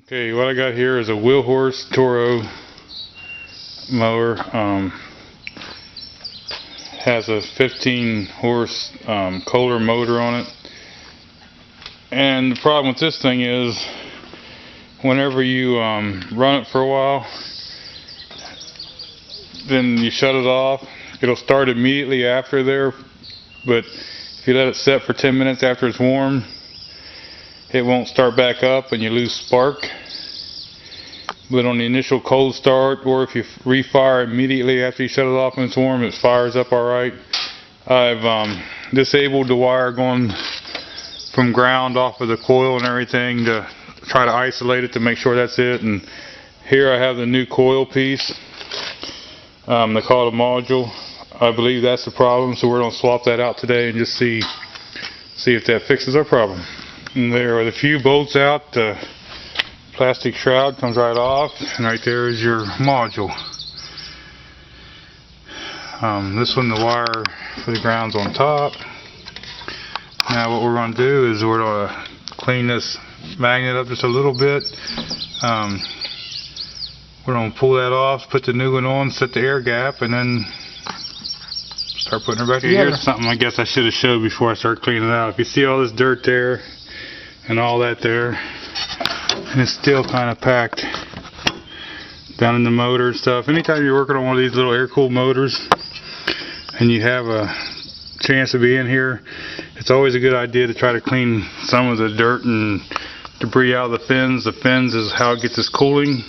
Okay, what I got here is a Wheel Horse Toro mower. Has a 15 horse Kohler motor on it. And the problem with this thing is whenever you run it for a while, then you shut it off. It'll start immediately after there, but if you let it set for 10 minutes after it's warm, it won't start back up and you lose spark. But on the initial cold start, or if you refire immediately after you shut it off and it's warm, it fires up alright. I've disabled the wire going from ground off of the coil and everything to try to isolate it to make sure that's it. And here I have the new coil piece. They call it a module. I believe that's the problem, so we're going to swap that out today and just see if that fixes our problem. And there are the few bolts out. The plastic shroud comes right off, and right there is your module. This one, the wire for the ground's on top. Now what we're going to do is we're going to clean this magnet up just a little bit. We're going to pull that off, put the new one on, set the air gap, and then start putting her back together. Here's something I guess I should have showed before I start cleaning it out. If you see all this dirt there and all that there, and it's still kind of packed down in the motor and stuff. Anytime you're working on one of these little air-cooled motors and you have a chance to be in here, it's always a good idea to try to clean some of the dirt and debris out of the fins. The fins is how it gets its cooling.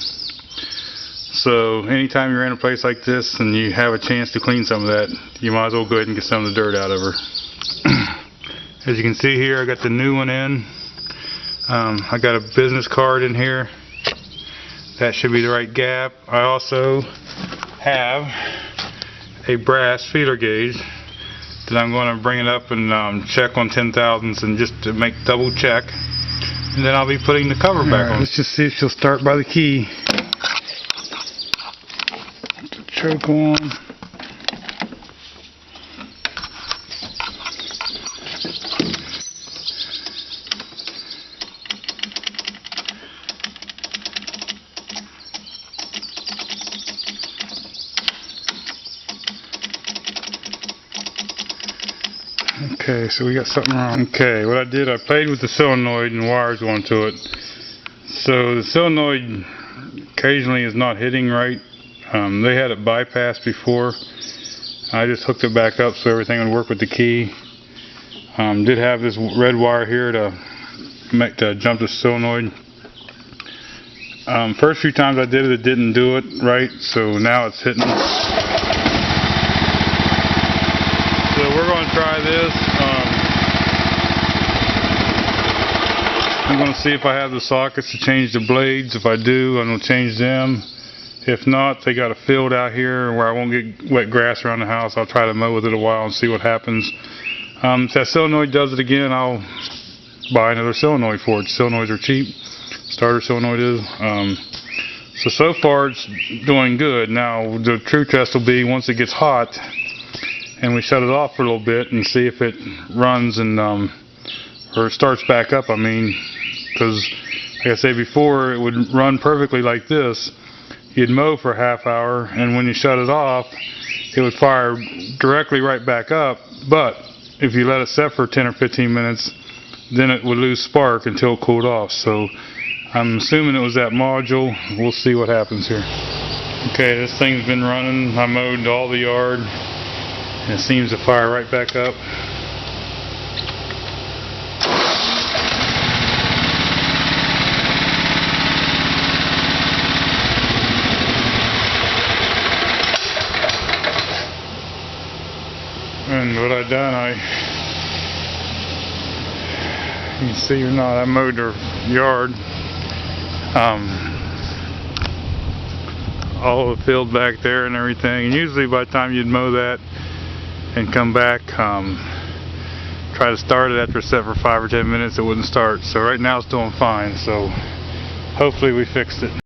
So anytime you're in a place like this and you have a chance to clean some of that, you might as well go ahead and get some of the dirt out of her. As you can see here, I got the new one in. I got a business card in here. That should be the right gap. I also have a brass feeler gauge that I'm going to bring it up and check on 10,000ths and just to make double check. And then I'll be putting the cover back on. Let's just see if she'll start by the key. Choke on. Okay, so we got something wrong. Okay, what I did, I played with the solenoid and wires going to it. So the solenoid occasionally is not hitting right. They had it bypassed before. I just hooked it back up so everything would work with the key. Did have this red wire here to jump the solenoid. First few times I did it, it didn't do it right, so now it's hitting. So we're going to try this. I'm going to see if I have the sockets to change the blades. If I do, I'm going to change them. If not, they got a field out here where I won't get wet grass around the house. I'll try to mow with it a while and see what happens. If that solenoid does it again, I'll buy another solenoid for it. Solenoids are cheap. Starter solenoid is. So far it's doing good. Now the true test will be once it gets hot and we shut it off for a little bit and see if it runs and or starts back up. I mean, because like I said before, it would run perfectly like this. You'd mow for a half hour, and when you shut it off, it would fire directly right back up. But if you let it set for 10 or 15 minutes, then it would lose spark until it cooled off. So I'm assuming it was that module. We'll see what happens here. Okay, this thing's been running. I mowed all the yard, and it seems to fire right back up. And what I done, you can see or not, I mowed her yard, all the field back there and everything. And usually by the time you'd mow that and come back, try to start it after it's set for 5 or 10 minutes, it wouldn't start. So right now it's doing fine. So hopefully we fixed it.